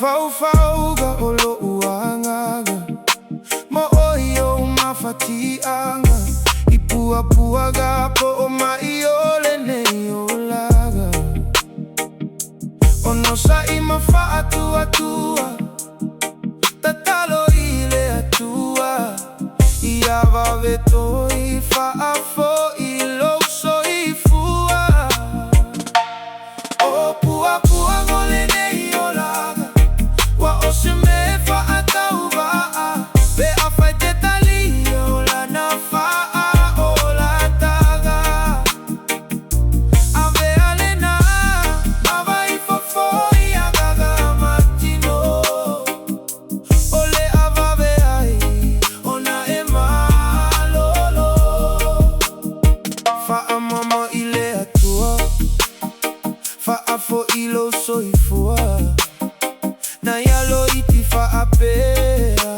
Puapuaga O Lenei Olaga mafatianga Puapuaga O Lenei Olaga Ono sai mafaatua tatalo ile atua ia vaveto I faafo ilo so ifua O Puapuaga O Lenei Olaga wa osime faatauva be afaite talia ola na faa ola taga ave alena mavai fofoi agaga matino ole avave ai ona emalolo faa mama ile atua faa fo ilo soifua na yalo iti faapea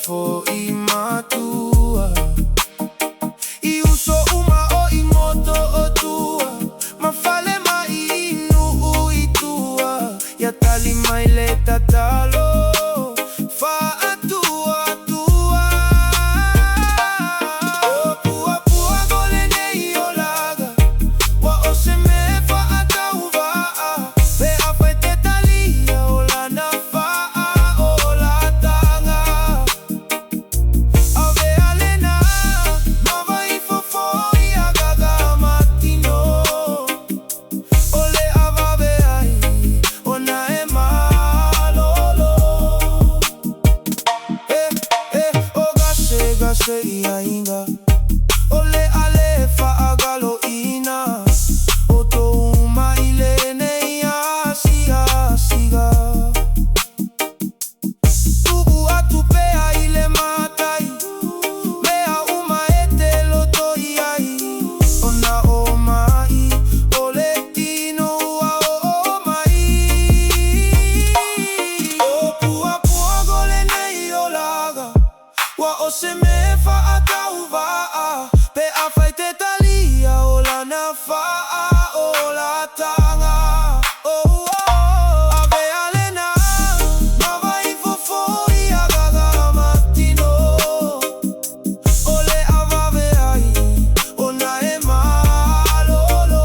fo imatua I uso uma o imoto o tua mafale mai inu uitua ya tali mai le tatalo faatua tua O Puapuaga O Lenei Olaga wa oseme faatauva be afaite talia ola na faa ola tanga ave alena mavai fofoi agaga matino ole avave ai ona emalolo o gase ia inga ole ale faagalo ina o to uma ile nei asiga tubu atupea ile matai mea uma etelo toiai ona o mai ole tino ua o mai O Puapuaga O Lenei Olaga wa oseme faatauva pe afaite talia ola na faa ola tanga ave alena mavai fofoi agaga matino ole avave ai ona emalolo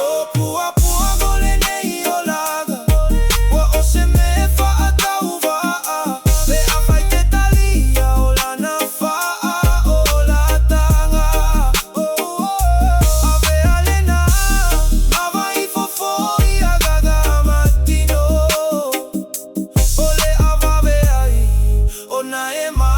O Puapuaga O Lenei Olaga wa oseme faatauva be afaite talia ola na faa ola tanga ave alena mavai fofoi agaga matino ole avave ai ona ema